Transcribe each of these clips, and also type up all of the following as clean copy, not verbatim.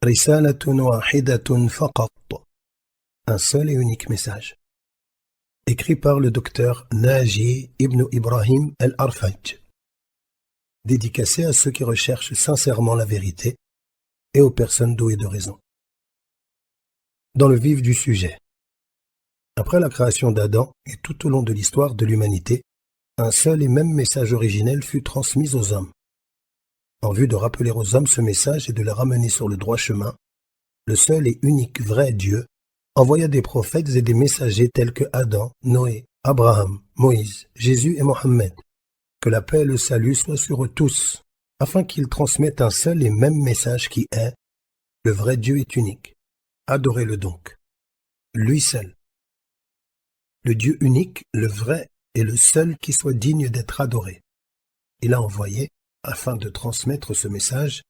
Risalatun wahidatun faqat. Un seul et unique message. Écrit par le docteur Naji ibn Ibrahim al-Arfaj. Dédicacé à ceux qui recherchent sincèrement la vérité et aux personnes douées de raison. Dans le vif du sujet. Après la création d'Adam et tout au long de l'histoire de l'humanité, un seul et même message originel fut transmis aux hommes. En vue de rappeler aux hommes ce message et de les ramener sur le droit chemin, le seul et unique vrai Dieu envoya des prophètes et des messagers tels que Adam, Noé, Abraham, Moïse, Jésus et Mohammed. Que la paix et le salut soient sur eux tous, afin qu'ils transmettent un seul et même message qui est « Le vrai Dieu est unique. Adorez-le donc. Lui seul. » Le Dieu unique, le vrai, est le seul qui soit digne d'être adoré. Il a envoyé, afin de transmettre ce message,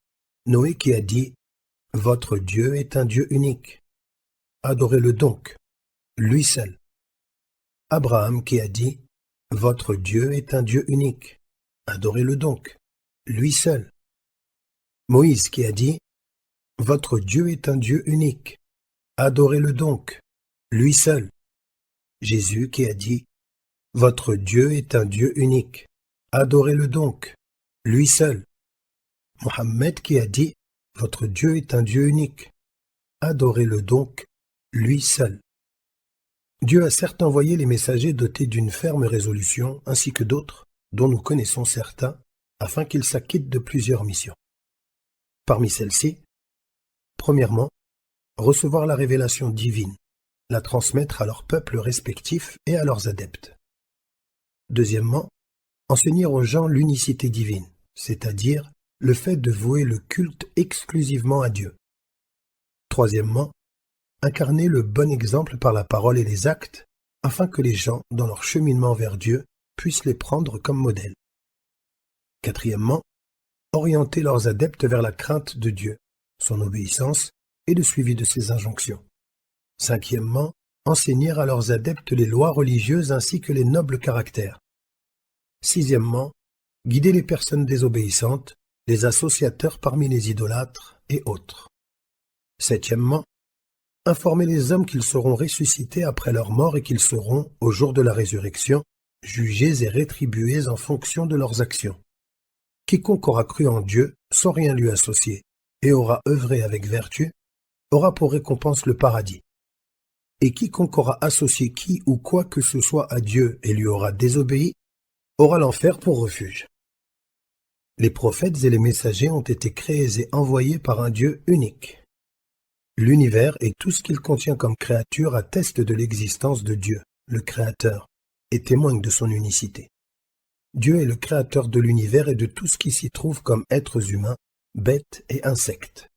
Noé qui a dit « Votre Dieu est un Dieu unique. Adorez-le donc, lui seul. » Abraham qui a dit « Votre Dieu est un Dieu unique. Adorez-le donc, lui seul. » Moïse qui a dit « Votre Dieu est un Dieu unique. Adorez-le donc, lui seul. » Jésus qui a dit « Votre Dieu est un Dieu unique. Adorez-le donc, lui seul. » Mohammed qui a dit « Votre Dieu est un Dieu unique. Adorez-le donc, lui seul. » Dieu a certes envoyé les messagers dotés d'une ferme résolution, ainsi que d'autres, dont nous connaissons certains, afin qu'ils s'acquittent de plusieurs missions. Parmi celles-ci, premièrement, recevoir la révélation divine, la transmettre à leurs peuples respectifs et à leurs adeptes. Deuxièmement, enseigner aux gens l'unicité divine, c'est-à-dire le fait de vouer le culte exclusivement à Dieu. Troisièmement, incarner le bon exemple par la parole et les actes, afin que les gens, dans leur cheminement vers Dieu, puissent les prendre comme modèles. Quatrièmement, orienter leurs adeptes vers la crainte de Dieu, son obéissance et le suivi de ses injonctions. Cinquièmement, enseigner à leurs adeptes les lois religieuses ainsi que les nobles caractères. Sixièmement, guider les personnes désobéissantes, les associateurs parmi les idolâtres et autres. Septièmement, informer les hommes qu'ils seront ressuscités après leur mort et qu'ils seront, au jour de la résurrection, jugés et rétribués en fonction de leurs actions. Quiconque aura cru en Dieu sans rien lui associer et aura œuvré avec vertu, aura pour récompense le paradis. Et quiconque aura associé qui ou quoi que ce soit à Dieu et lui aura désobéi, aura l'enfer pour refuge. Les prophètes et les messagers ont été créés et envoyés par un Dieu unique. L'univers et tout ce qu'il contient comme créature attestent de l'existence de Dieu, le Créateur, et témoignent de son unicité. Dieu est le créateur de l'univers et de tout ce qui s'y trouve comme êtres humains, bêtes et insectes.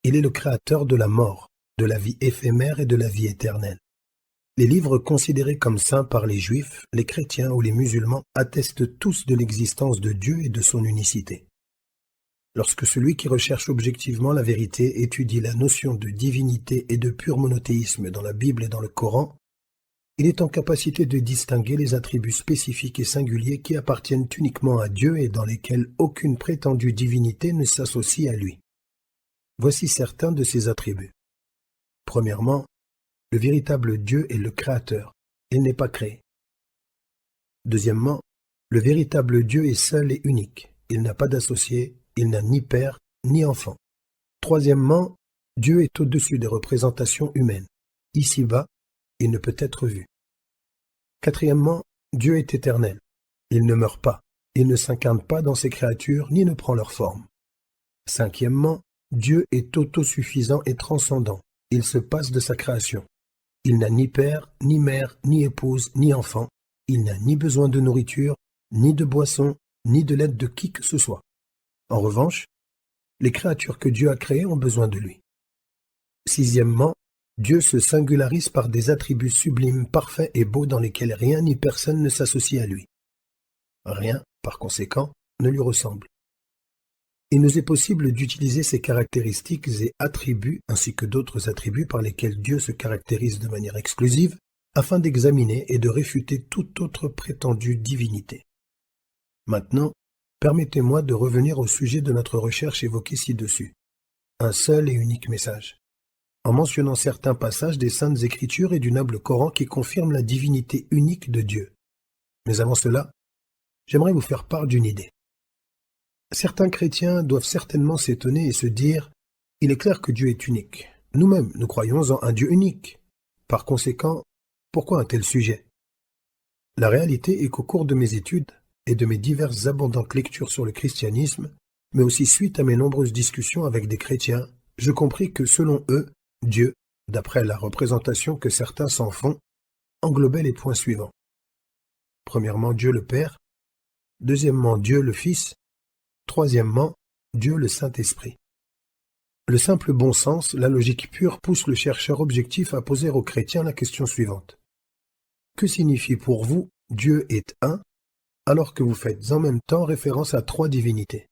Il est le créateur de la mort, de la vie éphémère et de la vie éternelle. Les livres considérés comme saints par les Juifs, les chrétiens ou les musulmans attestent tous de l'existence de Dieu et de son unicité. Lorsque celui qui recherche objectivement la vérité étudie la notion de divinité et de pur monothéisme dans la Bible et dans le Coran, il est en capacité de distinguer les attributs spécifiques et singuliers qui appartiennent uniquement à Dieu et dans lesquels aucune prétendue divinité ne s'associe à lui. Voici certains de ces attributs. Premièrement, le véritable Dieu est le Créateur. Il n'est pas créé. Deuxièmement, le véritable Dieu est seul et unique. Il n'a pas d'associé, il n'a ni père ni enfant. Troisièmement, Dieu est au-dessus des représentations humaines. Ici-bas, il ne peut être vu. Quatrièmement, Dieu est éternel. Il ne meurt pas, il ne s'incarne pas dans ses créatures ni ne prend leur forme. Cinquièmement, Dieu est autosuffisant et transcendant. Il se passe de sa création. Il n'a ni père, ni mère, ni épouse, ni enfant. Il n'a ni besoin de nourriture, ni de boisson, ni de l'aide de qui que ce soit. En revanche, les créatures que Dieu a créées ont besoin de lui. Sixièmement, Dieu se singularise par des attributs sublimes, parfaits et beaux dans lesquels rien ni personne ne s'associe à lui. Rien, par conséquent, ne lui ressemble. Il nous est possible d'utiliser ces caractéristiques et attributs ainsi que d'autres attributs par lesquels Dieu se caractérise de manière exclusive afin d'examiner et de réfuter toute autre prétendue divinité. Maintenant, permettez-moi de revenir au sujet de notre recherche évoquée ci-dessus. un seul et unique message, en mentionnant certains passages des Saintes Écritures et du noble Coran qui confirment la divinité unique de Dieu. Mais avant cela, j'aimerais vous faire part d'une idée. Certains chrétiens doivent certainement s'étonner et se dire « Il est clair que Dieu est unique. Nous-mêmes, nous croyons en un Dieu unique. Par conséquent, pourquoi un tel sujet ?» La réalité est qu'au cours de mes études et de mes diverses abondantes lectures sur le christianisme, mais aussi suite à mes nombreuses discussions avec des chrétiens, je compris que selon eux, Dieu, d'après la représentation que certains s'en font, englobait les points suivants. Premièrement, Dieu le Père. Deuxièmement, Dieu le Fils. Troisièmement, Dieu le Saint-Esprit. Le simple bon sens, la logique pure pousse le chercheur objectif à poser aux chrétiens la question suivante. Que signifie pour vous « Dieu est un » alors que vous faites en même temps référence à trois divinités?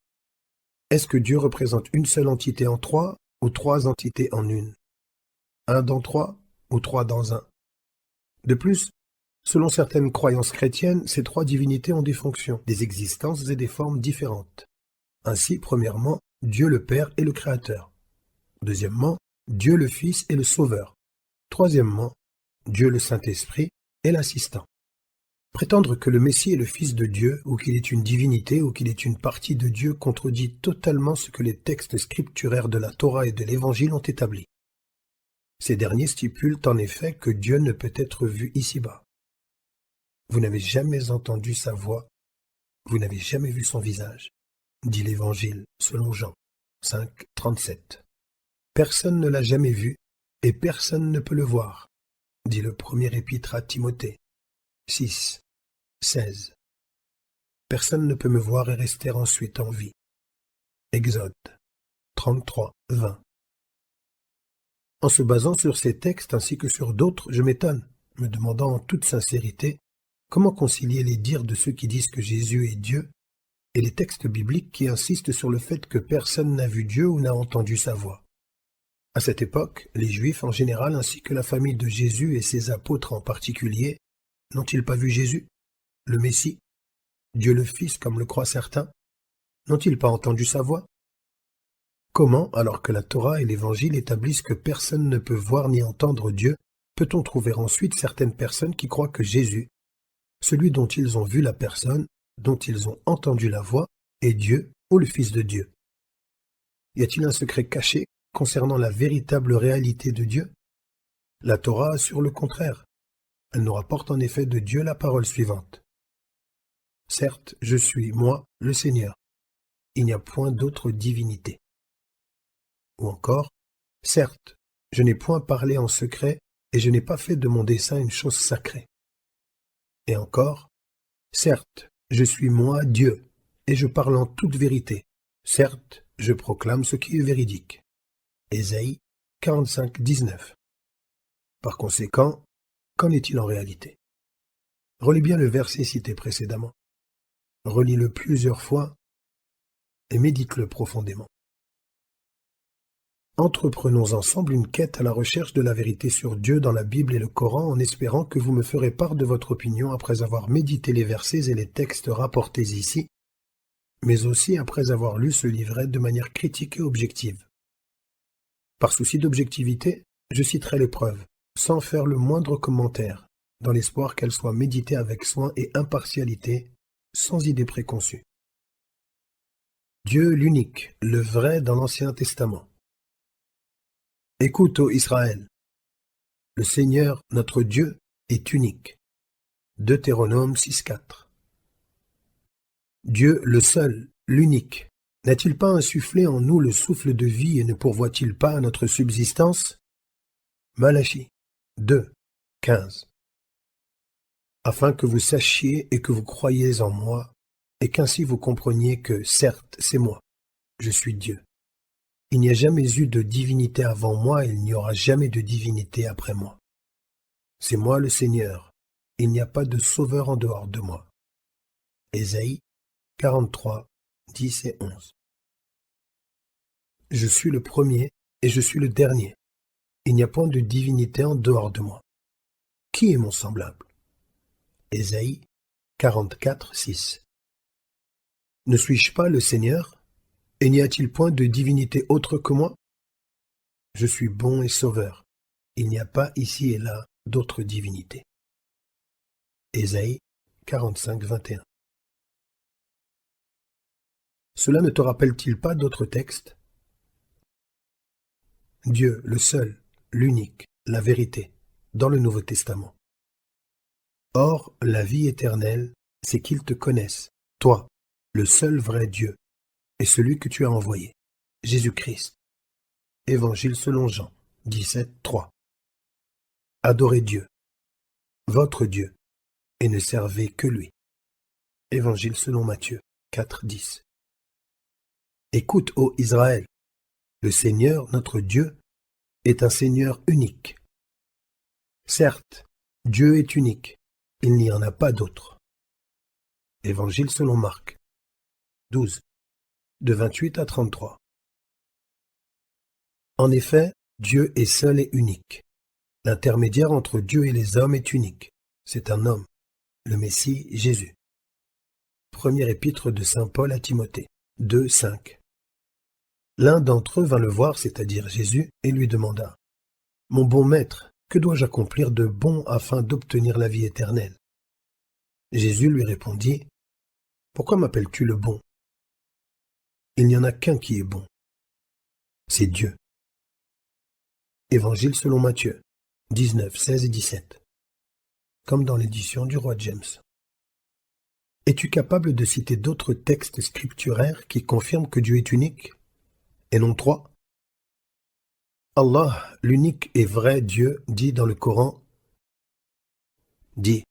Est-ce que Dieu représente une seule entité en trois ou trois entités en une? Un dans trois ou trois dans un? De plus, selon certaines croyances chrétiennes, ces trois divinités ont des fonctions, des existences et des formes différentes. Ainsi, premièrement, Dieu le Père est le Créateur. Deuxièmement, Dieu le Fils est le Sauveur. Troisièmement, Dieu le Saint-Esprit est l'assistant. Prétendre que le Messie est le Fils de Dieu, ou qu'il est une divinité, ou qu'il est une partie de Dieu, contredit totalement ce que les textes scripturaires de la Torah et de l'Évangile ont établi. Ces derniers stipulent en effet que Dieu ne peut être vu ici-bas. Vous n'avez jamais entendu sa voix, vous n'avez jamais vu son visage, dit l'Évangile selon Jean 5, 37. Personne ne l'a jamais vu, et personne ne peut le voir, dit le premier épître à Timothée 6, 16. Personne ne peut me voir et rester ensuite en vie. Exode 33, 20. En se basant sur ces textes ainsi que sur d'autres, je m'étonne, me demandant en toute sincérité comment concilier les dires de ceux qui disent que Jésus est Dieu et les textes bibliques qui insistent sur le fait que personne n'a vu Dieu ou n'a entendu sa voix. À cette époque, les Juifs en général ainsi que la famille de Jésus et ses apôtres en particulier n'ont-ils pas vu Jésus, le Messie, Dieu le Fils comme le croient certains? N'ont-ils pas entendu sa voix? Comment, alors que la Torah et l'Évangile établissent que personne ne peut voir ni entendre Dieu, peut-on trouver ensuite certaines personnes qui croient que Jésus, celui dont ils ont vu la personne, dont ils ont entendu la voix, est Dieu ou le Fils de Dieu? Y a-t-il un secret caché concernant la véritable réalité de Dieu? La Torah assure le contraire. Elle nous rapporte en effet de Dieu la parole suivante. Certes, je suis, moi, le Seigneur. Il n'y a point d'autre divinité. Ou encore, certes, je n'ai point parlé en secret et je n'ai pas fait de mon dessein une chose sacrée. Et encore, certes, je suis moi, Dieu, et je parle en toute vérité. Certes, je proclame ce qui est véridique. Ésaïe 45, 19. Par conséquent, qu'en est-il en réalité? Relis bien le verset cité précédemment. Relis-le plusieurs fois et médite-le profondément. Entreprenons ensemble une quête à la recherche de la vérité sur Dieu dans la Bible et le Coran en espérant que vous me ferez part de votre opinion après avoir médité les versets et les textes rapportés ici, mais aussi après avoir lu ce livret de manière critique et objective. Par souci d'objectivité, je citerai les preuves, sans faire le moindre commentaire, dans l'espoir qu'elles soient méditées avec soin et impartialité, sans idée préconçue. Dieu l'unique, le vrai dans l'Ancien Testament. Écoute, ô Israël, le Seigneur, notre Dieu, est unique. Deutéronome 6.4. Dieu, le seul, l'unique, n'a-t-il pas insufflé en nous le souffle de vie et ne pourvoit-il pas à notre subsistance? Malachie 2.15. Afin que vous sachiez et que vous croyiez en moi, et qu'ainsi vous compreniez que, certes, c'est moi, je suis Dieu. Il n'y a jamais eu de divinité avant moi et il n'y aura jamais de divinité après moi. C'est moi le Seigneur, il n'y a pas de sauveur en dehors de moi. Ésaïe 43, 10 et 11. Je suis le premier et je suis le dernier. Il n'y a point de divinité en dehors de moi. Qui est mon semblable? Ésaïe 44, 6. Ne suis-je pas le Seigneur? Et n'y a-t-il point de divinité autre que moi? Je suis bon et sauveur. Il n'y a pas ici et là d'autres divinités. Ésaïe 45, 21. Cela ne te rappelle-t-il pas d'autres textes? Dieu, le seul, l'unique, la vérité, dans le Nouveau Testament. Or, la vie éternelle, c'est qu'ils te connaissent, toi, le seul vrai Dieu, et celui que tu as envoyé, Jésus-Christ. Évangile selon Jean 17, 3. Adorez Dieu, votre Dieu, et ne servez que lui. Évangile selon Matthieu 4, 10. Écoute, ô Israël, le Seigneur, notre Dieu, est un Seigneur unique. Certes, Dieu est unique, il n'y en a pas d'autre. Évangile selon Marc 12, de 28 à 33. En effet, Dieu est seul et unique. L'intermédiaire entre Dieu et les hommes est unique. C'est un homme, le Messie Jésus. Première épître de saint Paul à Timothée 2, 5. L'un d'entre eux vint le voir, c'est-à-dire Jésus, et lui demanda : « Mon bon maître, que dois-je accomplir de bon afin d'obtenir la vie éternelle ?» Jésus lui répondit : « Pourquoi m'appelles-tu le bon ? Il n'y en a qu'un qui est bon. C'est Dieu. » Évangile selon Matthieu 19, 16 et 17. Comme dans l'édition du roi James. Es-tu capable de citer d'autres textes scripturaires qui confirment que Dieu est unique, et non trois? Allah, l'unique et vrai Dieu, dit dans le Coran, dit,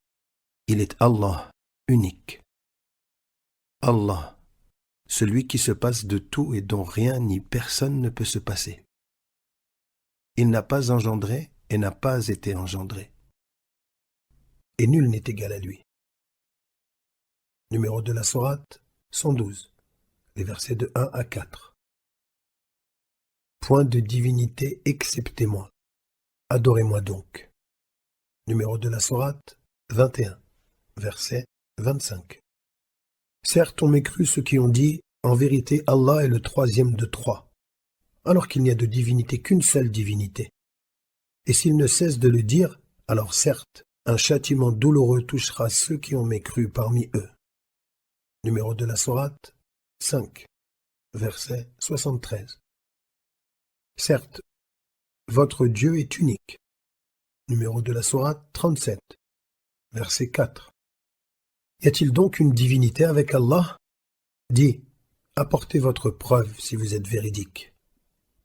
il est Allah, unique. Allah, celui qui se passe de tout et dont rien ni personne ne peut se passer. Il n'a pas engendré et n'a pas été engendré. Et nul n'est égal à lui. Numéro de la sourate 112, les versets de 1 à 4. Point de divinité excepté moi. Adorez-moi donc. Numéro de la sourate 21, verset 25. Certes, on mécru ceux qui ont dit « En vérité, Allah est le troisième de trois », alors qu'il n'y a de divinité qu'une seule divinité. Et s'ils ne cessent de le dire, alors certes, un châtiment douloureux touchera ceux qui ont mécru parmi eux. Numéro de la sourate 5, verset 73. Certes, votre Dieu est unique. Numéro de la sourate 37, verset 4. Y a-t-il donc une divinité avec Allah? Dis, apportez votre preuve si vous êtes véridique.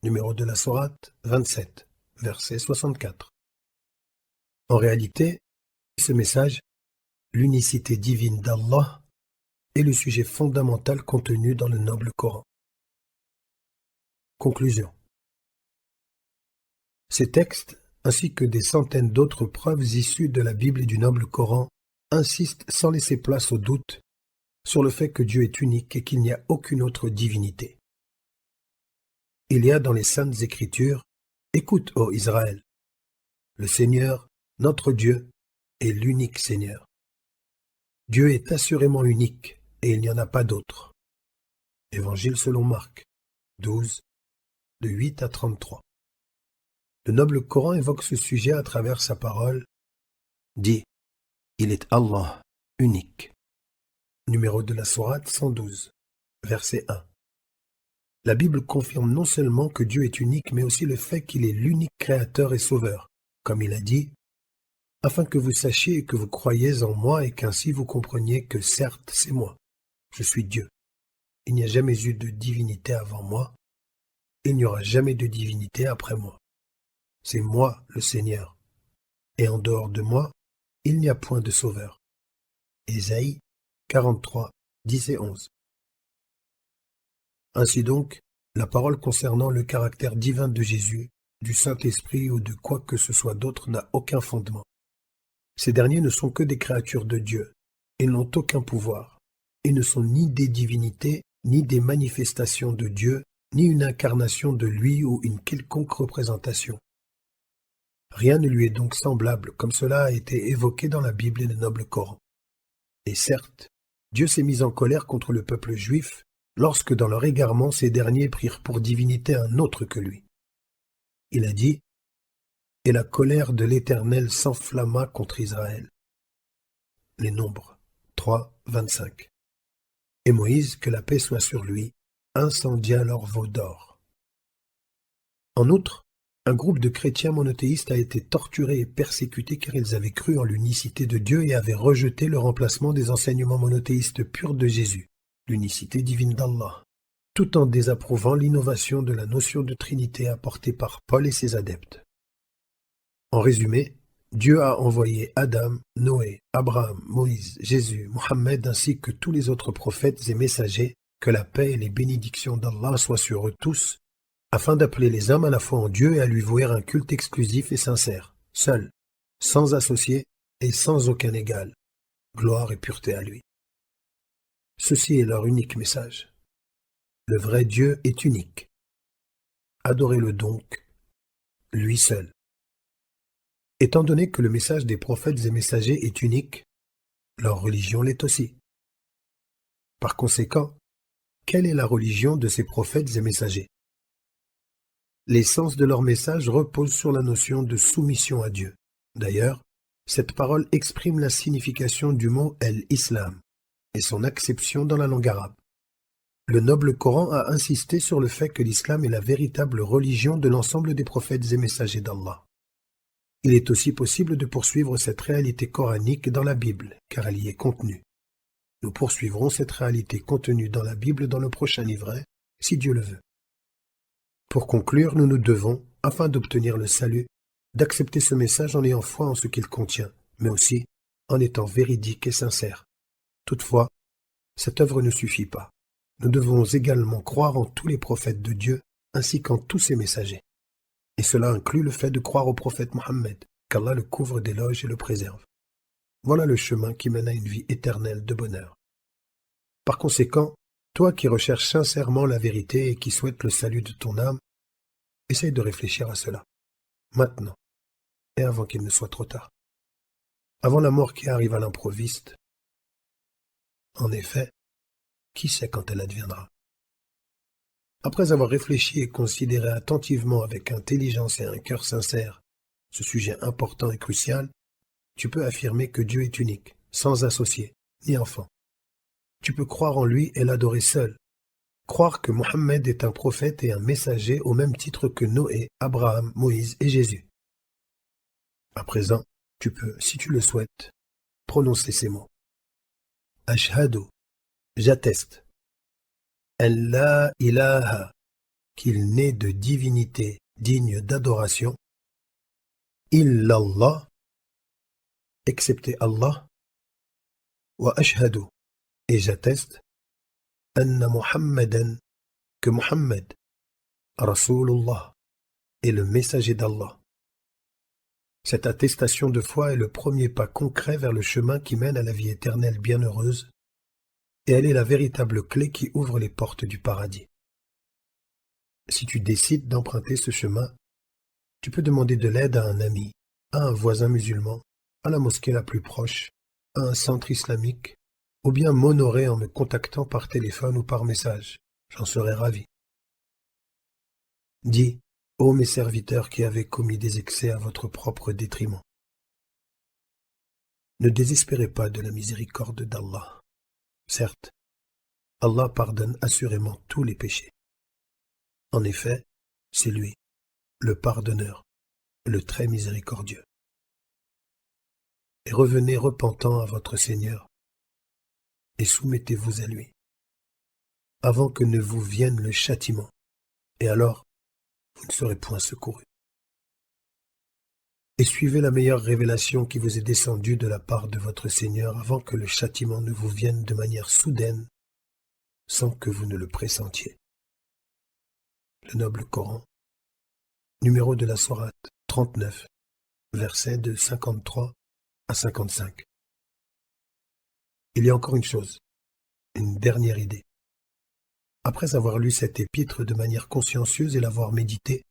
Numéro de la sourate 27, verset 64. En réalité, ce message, l'unicité divine d'Allah, est le sujet fondamental contenu dans le noble Coran. Conclusion. Ces textes, ainsi que des centaines d'autres preuves issues de la Bible et du noble Coran, insistent sans laisser place au doute sur le fait que Dieu est unique et qu'il n'y a aucune autre divinité. Il y a dans les Saintes Écritures « Écoute, ô Israël, le Seigneur, notre Dieu, est l'unique Seigneur. Dieu est assurément unique et il n'y en a pas d'autre. » Évangile selon Marc 12, de 8 à 33. Le noble Coran évoque ce sujet à travers sa parole. Dit, il est Allah, unique. Numéro de la sourate 112, verset 1. La Bible confirme non seulement que Dieu est unique, mais aussi le fait qu'il est l'unique créateur et sauveur, comme il a dit, afin que vous sachiez et que vous croyiez en moi et qu'ainsi vous compreniez que certes c'est moi, je suis Dieu. Il n'y a jamais eu de divinité avant moi, il n'y aura jamais de divinité après moi. C'est moi le Seigneur, et en dehors de moi, il n'y a point de sauveur. Ésaïe 43, 10 et 11. Ainsi donc, la parole concernant le caractère divin de Jésus, du Saint-Esprit ou de quoi que ce soit d'autre n'a aucun fondement. Ces derniers ne sont que des créatures de Dieu, ils n'ont aucun pouvoir. Ils ne sont ni des divinités, ni des manifestations de Dieu, ni une incarnation de lui ou une quelconque représentation. Rien ne lui est donc semblable, comme cela a été évoqué dans la Bible et le noble Coran. Et certes, Dieu s'est mis en colère contre le peuple juif lorsque dans leur égarement ces derniers prirent pour divinité un autre que lui. Il a dit, « Et la colère de l'Éternel s'enflamma contre Israël. » Les Nombres 3, 25. Et Moïse, que la paix soit sur lui, incendia leur veau d'or. En outre, un groupe de chrétiens monothéistes a été torturé et persécuté car ils avaient cru en l'unicité de Dieu et avaient rejeté le remplacement des enseignements monothéistes purs de Jésus, l'unicité divine d'Allah, tout en désapprouvant l'innovation de la notion de Trinité apportée par Paul et ses adeptes. En résumé, Dieu a envoyé Adam, Noé, Abraham, Moïse, Jésus, Mohammed ainsi que tous les autres prophètes et messagers, que la paix et les bénédictions d'Allah soient sur eux tous, afin d'appeler les hommes à la foi en Dieu et à lui vouer un culte exclusif et sincère, seul, sans associé et sans aucun égal. Gloire et pureté à lui. Ceci est leur unique message. Le vrai Dieu est unique. Adorez-le donc, lui seul. Étant donné que le message des prophètes et messagers est unique, leur religion l'est aussi. Par conséquent, quelle est la religion de ces prophètes et messagers? L'essence de leur message repose sur la notion de soumission à Dieu. D'ailleurs, cette parole exprime la signification du mot el-Islam et son acception dans la langue arabe. Le noble Coran a insisté sur le fait que l'islam est la véritable religion de l'ensemble des prophètes et messagers d'Allah. Il est aussi possible de poursuivre cette réalité coranique dans la Bible, car elle y est contenue. Nous poursuivrons cette réalité contenue dans la Bible dans le prochain livret, si Dieu le veut. Pour conclure, nous nous devons, afin d'obtenir le salut, d'accepter ce message en ayant foi en ce qu'il contient, mais aussi en étant véridique et sincère. Toutefois, cette œuvre ne suffit pas. Nous devons également croire en tous les prophètes de Dieu, ainsi qu'en tous ses messagers. Et cela inclut le fait de croire au prophète Mohammed, qu'Allah le couvre d'éloges et le préserve. Voilà le chemin qui mène à une vie éternelle de bonheur. Par conséquent, toi qui recherches sincèrement la vérité et qui souhaites le salut de ton âme, essaye de réfléchir à cela, maintenant, et avant qu'il ne soit trop tard. Avant la mort qui arrive à l'improviste, en effet, qui sait quand elle adviendra? Après avoir réfléchi et considéré attentivement avec intelligence et un cœur sincère ce sujet important et crucial, tu peux affirmer que Dieu est unique, sans associé, ni enfant. Tu peux croire en lui et l'adorer seul. Croire que Mohammed est un prophète et un messager au même titre que Noé, Abraham, Moïse et Jésus. À présent, tu peux, si tu le souhaites, prononcer ces mots. Ashhadu, j'atteste. En la ilaha, qu'il n'est de divinité digne d'adoration, illallah, excepté Allah, wa ashhadu, et j'atteste, anna Muhammadan, que Muhammad, Rasulullah, est le messager d'Allah. Cette attestation de foi est le premier pas concret vers le chemin qui mène à la vie éternelle bienheureuse, et elle est la véritable clé qui ouvre les portes du paradis. Si tu décides d'emprunter ce chemin, tu peux demander de l'aide à un ami, à un voisin musulman, à la mosquée la plus proche, à un centre islamique, ou bien m'honorer en me contactant par téléphone ou par message. J'en serai ravi. Dis, ô mes serviteurs qui avez commis des excès à votre propre détriment. Ne désespérez pas de la miséricorde d'Allah. Certes, Allah pardonne assurément tous les péchés. En effet, c'est lui, le pardonneur, le très miséricordieux. Et revenez repentant à votre Seigneur, et soumettez-vous à lui, avant que ne vous vienne le châtiment, et alors vous ne serez point secourus. Et suivez la meilleure révélation qui vous est descendue de la part de votre Seigneur avant que le châtiment ne vous vienne de manière soudaine, sans que vous ne le pressentiez. Le noble Coran, numéro de la sourate 39, versets de 53 à 55. Il y a encore une chose, une dernière idée. Après avoir lu cet épître de manière consciencieuse et l'avoir médité,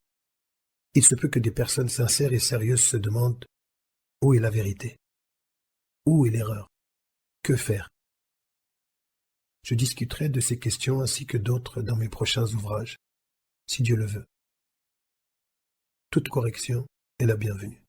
il se peut que des personnes sincères et sérieuses se demandent « Où est la vérité? Où est l'erreur? Que faire ?» Je discuterai de ces questions ainsi que d'autres dans mes prochains ouvrages, si Dieu le veut. Toute correction est la bienvenue.